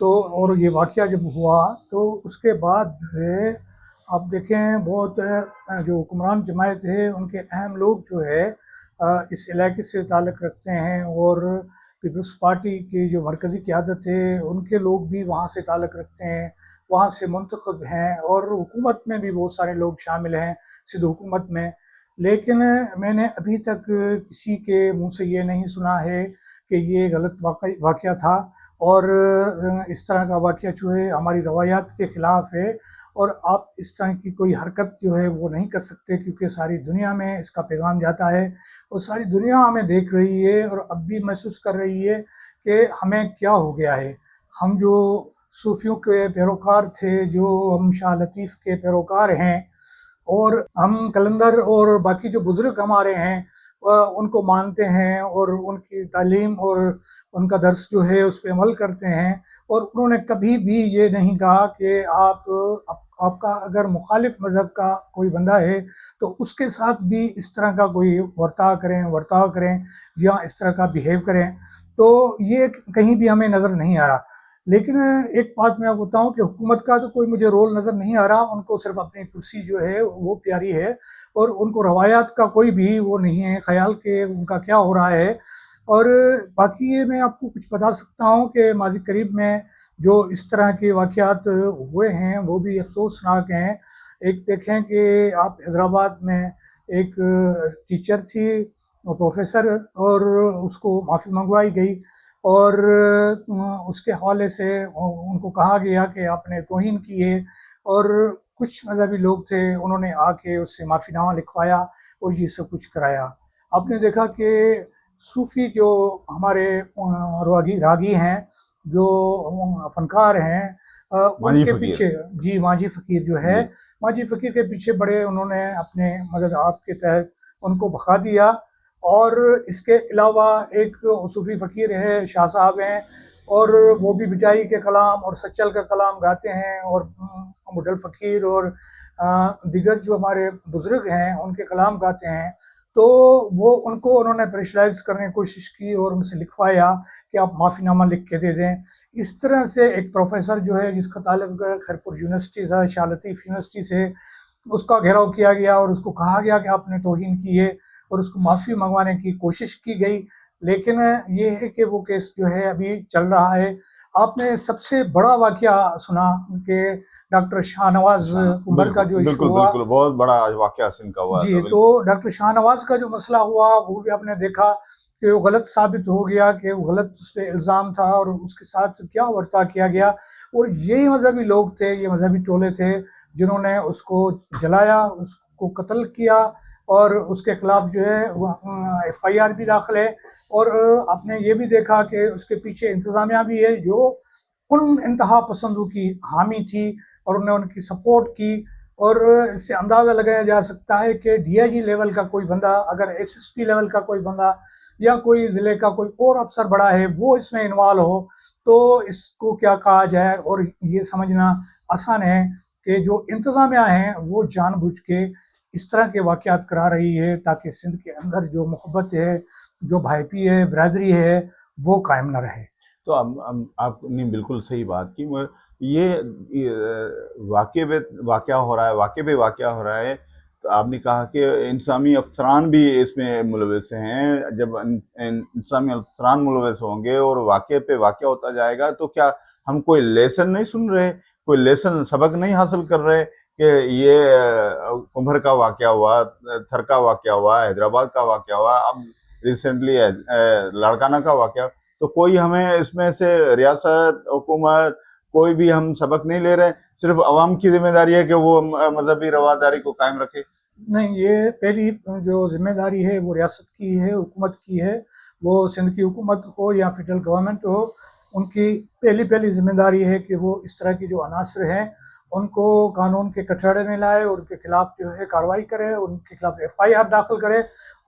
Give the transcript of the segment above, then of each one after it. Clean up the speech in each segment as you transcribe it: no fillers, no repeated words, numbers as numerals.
تو اور یہ واقعہ جب ہوا تو اس کے بعد جو ہے آپ دیکھیں بہت جو حکمران جماعت ہے ان کے اہم لوگ جو ہے اس علاقے سے تعلق رکھتے ہیں، اور پیپلز پارٹی کی جو مرکزی قیادت ہے ان کے لوگ بھی وہاں سے تعلق رکھتے ہیں، وہاں سے منتخب ہیں، اور حکومت میں بھی بہت سارے لوگ شامل ہیں صد حکومت میں. لیکن میں نے ابھی تک کسی کے منہ سے یہ نہیں سنا ہے کہ یہ غلط واقعہ تھا، اور اس طرح کا واقعہ جو ہے ہماری روایات کے خلاف ہے، اور آپ اس طرح کی کوئی حرکت جو ہے وہ نہیں کر سکتے، کیونکہ ساری دنیا میں اس کا پیغام جاتا ہے، اور ساری دنیا ہمیں دیکھ رہی ہے اور اب بھی محسوس کر رہی ہے کہ ہمیں کیا ہو گیا ہے. ہم جو صوفیوں کے پیروکار تھے، جو ہم شاہ لطیف کے پیروکار ہیں، اور ہم کلندر اور باقی جو بزرگ ہمارے ہیں ان کو مانتے ہیں، اور ان کی تعلیم اور ان کا درس جو ہے اس پہ عمل کرتے ہیں، اور انہوں نے کبھی بھی یہ نہیں کہا کہ آپ کا اگر مخالف مذہب کا کوئی بندہ ہے تو اس کے ساتھ بھی اس طرح کا کوئی ورتاؤ کریں یا اس طرح کا بیہیو کریں. تو یہ کہیں بھی ہمیں نظر نہیں آ رہا. لیکن ایک بات میں آپ بتاؤں کہ حکومت کا تو کوئی مجھے رول نظر نہیں آ رہا، ان کو صرف اپنی کرسی جو ہے وہ پیاری ہے، اور ان کو روایات کا کوئی بھی وہ نہیں ہے خیال کہ ان کا کیا ہو رہا ہے. اور باقی یہ میں آپ کو کچھ بتا سکتا ہوں کہ ماضی قریب میں جو اس طرح کے واقعات ہوئے ہیں وہ بھی افسوسناک ہیں. ایک دیکھیں کہ آپ حیدرآباد میں ایک ٹیچر تھی، پروفیسر، اور اس کو معافی منگوائی گئی، اور اس کے حوالے سے ان کو کہا گیا کہ آپ نے توہین کی ہے، اور کچھ مذہبی لوگ تھے انہوں نے آ کے اس سے معافی نامہ لکھوایا اور یہ سب کچھ کرایا. آپ نے دیکھا کہ صوفی جو ہمارے راگی ہیں، جو فنکار ہیں، ان مانجی کے فقیر. پیچھے جی ماجی فقیر جو ہے، جی. ماجی فقیر کے پیچھے بڑے انہوں نے اپنے مدد آپ کے تحت ان کو بخا دیا. اور اس کے علاوہ ایک صوفی فقیر ہے، شاہ صاحب ہیں، اور وہ بھی بجائی کے کلام اور سچل کا کلام گاتے ہیں، اور مڈل فقیر اور دیگر جو ہمارے بزرگ ہیں ان کے کلام گاتے ہیں. تو وہ انہوں نے پریشرائز کرنے کی کوشش کی اور ان سے لکھوایا کہ آپ معافی نامہ لکھ کے دے دیں. اس طرح سے ایک پروفیسر جو ہے جس کا تعلق خیرپور یونیورسٹی سے، شاہ لطیف یونیورسٹی سے، اس کا گھیراؤ کیا گیا اور اس کو کہا گیا کہ آپ نے توہین کی ہے، اور اس کو معافی منگوانے کی کوشش کی گئی. لیکن یہ ہے کہ وہ کیس جو ہے ابھی چل رہا ہے. آپ نے سب سے بڑا واقعہ سنا کہ ڈاکٹر شاہ نواز کمبھر کا بالکل جو ایشو بالکل ہوا. بالکل، بہت بڑا واقعہ سندھ کا ہوا تھا. جی، تو بالکل. ڈاکٹر شاہ نواز کا جو مسئلہ ہوا وہ بھی آپ نے دیکھا کہ وہ غلط ثابت ہو گیا، کہ وہ غلط اس پہ الزام تھا، اور اس کے ساتھ کیا ورتا کیا گیا. اور یہی مذہبی لوگ تھے، یہ مذہبی ٹولے تھے جنہوں نے اس کو جلایا، اس کو قتل کیا، اور اس کے خلاف جو ہے ایف آئی آر بھی داخل ہے. اور آپ نے یہ بھی دیکھا کہ اس کے پیچھے انتظامیہ بھی ہے جو ان انتہا پسندوں کی حامی تھی، اور انہوں نے ان کی سپورٹ کی. اور اس سے اندازہ لگایا جا سکتا ہے کہ ڈی آئی جی لیول کا کوئی بندہ، اگر ایس ایس پی لیول کا کوئی بندہ یا کوئی ضلع کا کوئی اور افسر بڑا ہے وہ اس میں انوالو ہو تو اس کو کیا کہا جائے. اور یہ سمجھنا آسان ہے کہ جو انتظامیہ ہیں وہ جان بوجھ کے اس طرح کے واقعات کرا رہی ہے تاکہ سندھ کے اندر جو محبت ہے، جو بھائی ہے، برادری ہے، وہ قائم نہ رہے. تو آپ نے بالکل صحیح بات کی. یہ واقعہ ہو رہا ہے، واقعہ ہو رہا ہے. تو آپ نے کہا کہ انتظامی افسران بھی اس میں ملوث ہیں. جب انتظامی افسران ملوث ہوں گے اور واقعے پہ واقعہ ہوتا جائے گا تو کیا ہم کوئی لیسن نہیں سن رہے، کوئی لیسن سبق نہیں حاصل کر رہے کہ یہ کمبھر کا واقعہ ہوا، تھر کا واقعہ ہوا، حیدرآباد کا واقعہ ہوا، اب ریسنٹلی لاڑکانہ کا واقعہ. تو کوئی ہمیں اس میں سے ریاست، حکومت، کوئی بھی ہم سبق نہیں لے رہے. صرف عوام کی ذمہ داری ہے کہ وہ مذہبی رواداری کو قائم رکھے. نہیں، یہ پہلی جو ذمہ داری ہے وہ ریاست کی ہے، حکومت کی ہے. وہ سندھ کی حکومت ہو یا فیڈرل گورنمنٹ ہو، ان کی پہلی ذمہ داری ہے کہ وہ اس طرح کی جو عناصر ہیں ان کو قانون کے کٹہرے میں لائے، اور ان کے خلاف جو ہے کارروائی کرے، ان کے خلاف ایف آئی آر داخل کرے،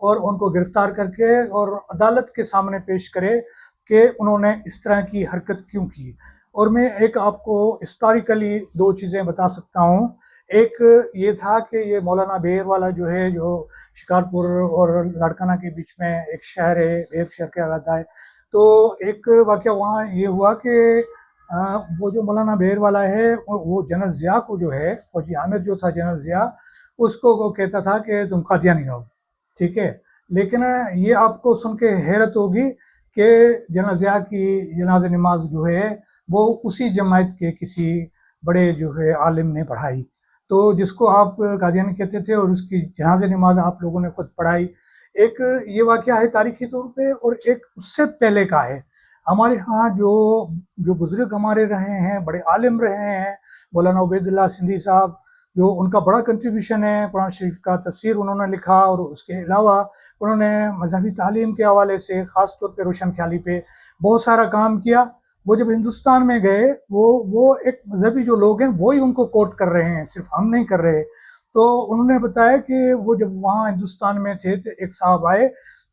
اور ان کو گرفتار کر کے اور عدالت کے سامنے پیش کرے کہ انہوں نے اس طرح کی حرکت کیوں کی. اور میں ایک آپ کو ہسٹوریکلی دو چیزیں بتا سکتا ہوں. ایک یہ تھا کہ یہ مولانا بیر والا جو ہے، جو شکارپور اور لاڑکانہ کے بیچ میں ایک شہر ہے، بیر شہر کہا جاتا ہے. تو ایک واقعہ وہاں یہ ہوا کہ وہ جو مولانا بہر والا ہے وہ جنرل ضیاء کو جو ہے، فوجی عامر جو تھا جنرل ضیاء، اس کو وہ کہتا تھا کہ تم قادیانی ہو، ٹھیک ہے. لیکن یہ آپ کو سن کے حیرت ہوگی کہ جنرل ضیاء کی جنازہ نماز جو ہے وہ اسی جماعت کے کسی بڑے جو ہے عالم نے پڑھائی، تو جس کو آپ قادیانی کہتے تھے، اور اس کی جنازہ نماز آپ لوگوں نے خود پڑھائی. ایک یہ واقعہ ہے تاریخی طور پہ، اور ایک اس سے پہلے کا ہے. ہمارے ہاں جو بزرگ ہمارے رہے ہیں، بڑے عالم رہے ہیں، مولانا عبید اللہ سندھی صاحب، جو ان کا بڑا کنٹریبیوشن ہے، قرآن شریف کا تفسیر انہوں نے لکھا، اور اس کے علاوہ انہوں نے مذہبی تعلیم کے حوالے سے خاص طور پہ روشن خیالی پہ بہت سارا کام کیا. وہ جب ہندوستان میں گئے، وہ ایک مذہبی جو لوگ ہیں وہی ان کو کوٹ کر رہے ہیں، صرف ہم نہیں کر رہے. تو انہوں نے بتایا کہ وہ جب وہاں ہندوستان میں تھے تو ایک صاحب آئے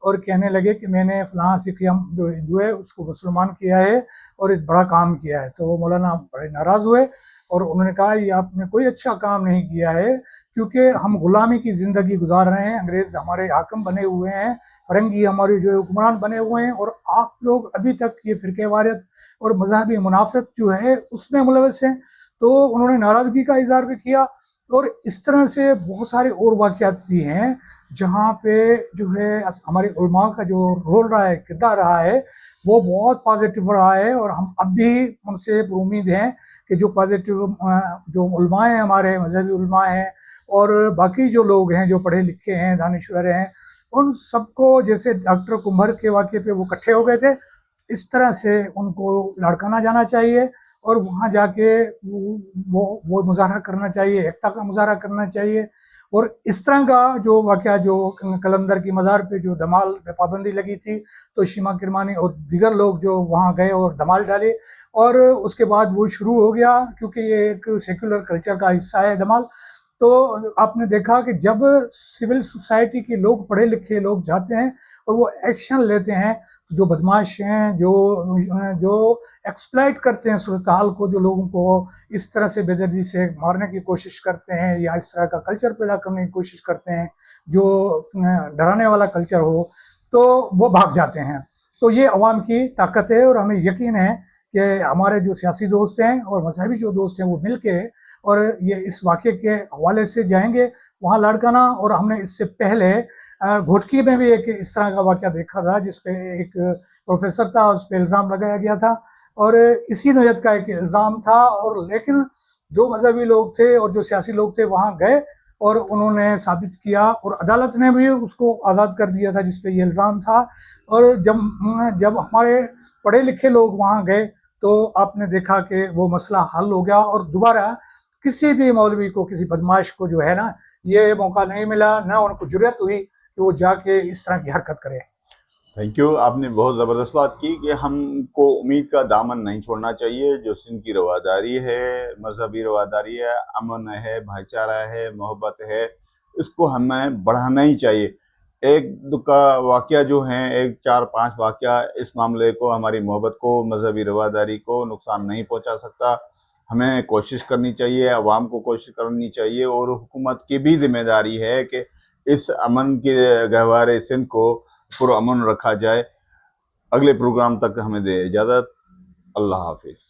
اور کہنے لگے کہ میں نے فلاں سکھ جو ہندو ہے اس کو مسلمان کیا ہے اور ایک بڑا کام کیا ہے. تو وہ مولانا بڑے ناراض ہوئے اور انہوں نے کہا یہ آپ نے کوئی اچھا کام نہیں کیا ہے، کیونکہ ہم غلامی کی زندگی گزار رہے ہیں، انگریز ہمارے حاکم بنے ہوئے ہیں، فرنگی ہمارے جو حکمران بنے ہوئے ہیں، اور آپ لوگ ابھی تک یہ فرقہ واریت اور مذہبی منافرت جو ہے اس میں ملوث ہیں. تو انہوں نے ناراضگی کا اظہار بھی کیا. اور اس طرح سے بہت سارے اور واقعات بھی ہیں جہاں پہ جو ہے ہمارے علماء کا جو رول رہا ہے، کردار رہا ہے، وہ بہت پازیٹیو رہا ہے. اور ہم اب بھی ان سے پر امید ہیں کہ جو پازیٹیو جو علماء ہیں، ہمارے مذہبی علماء ہیں، اور باقی جو لوگ ہیں جو پڑھے لکھے ہیں، دانشور ہیں، ان سب کو جیسے ڈاکٹر کمبھر کے واقعے پہ وہ اکٹھے ہو گئے تھے، اس طرح سے ان کو لاڑکانہ جانا چاہیے، اور وہاں جا کے وہ مظاہرہ کرنا چاہیے، ایکتا کا مظاہرہ کرنا چاہیے. اور اس طرح کا جو واقعہ جو قلندر کی مزار پہ جو دھمال پہ پابندی لگی تھی، تو شیما کرمانی اور دیگر لوگ جو وہاں گئے اور دھمال ڈالے، اور اس کے بعد وہ شروع ہو گیا، کیونکہ یہ ایک سیکولر کلچر کا حصہ ہے دھمال. تو آپ نے دیکھا کہ جب سول سوسائٹی کے لوگ، پڑھے لکھے لوگ جاتے ہیں اور وہ ایکشن لیتے ہیں، جو بدماش ہیں، جو ایکسپلائٹ کرتے ہیں صورتحال کو، جو لوگوں کو اس طرح سے بے دردی سے مارنے کی کوشش کرتے ہیں یا اس طرح کا کلچر پیدا کرنے کی کوشش کرتے ہیں جو ڈرانے والا کلچر ہو، تو وہ بھاگ جاتے ہیں. تو یہ عوام کی طاقت ہے، اور ہمیں یقین ہے کہ ہمارے جو سیاسی دوست ہیں اور مذہبی جو دوست ہیں وہ مل کے اور یہ اس واقعے کے حوالے سے جائیں گے وہاں لاڑکانہ. اور ہم نے اس سے پہلے گھوٹکی میں بھی ایک اس طرح کا واقعہ دیکھا تھا، جس پہ ایک پروفیسر تھا، اس پہ الزام لگایا گیا تھا، اور اسی نوعیت کا ایک الزام تھا. اور لیکن جو مذہبی لوگ تھے اور جو سیاسی لوگ تھے وہاں گئے اور انہوں نے ثابت کیا، اور عدالت نے بھی اس کو آزاد کر دیا تھا جس پہ یہ الزام تھا. اور جب ہمارے پڑھے لکھے لوگ وہاں گئے تو آپ نے دیکھا کہ وہ مسئلہ حل ہو گیا، اور دوبارہ کسی بھی مولوی کو، کسی بدماش کو جو ہے نا، یہ موقع نہیں ملا، نہ ان کو جرأت ہوئی کہ وہ جا کے اس طرح کی حرکت کرے. Thank you. آپ نے بہت زبردست بات کی کہ ہم کو امید کا دامن نہیں چھوڑنا چاہیے. جو سندھ کی رواداری ہے، مذہبی رواداری ہے، امن ہے، بھائی چارہ ہے، محبت ہے، اس کو ہمیں بڑھانا ہی چاہیے. ایک دو کا واقعہ جو ہیں، ایک 4-5 واقعہ اس معاملے کو، ہماری محبت کو، مذہبی رواداری کو نقصان نہیں پہنچا سکتا. ہمیں کوشش کرنی چاہیے، عوام کو کوشش کرنی چاہیے، اور حکومت کی بھی ذمہ داری ہے کہ اس امن کے گہوارے سندھ کو پرامن رکھا جائے. اگلے پروگرام تک ہمیں دے اجازت. اللہ حافظ.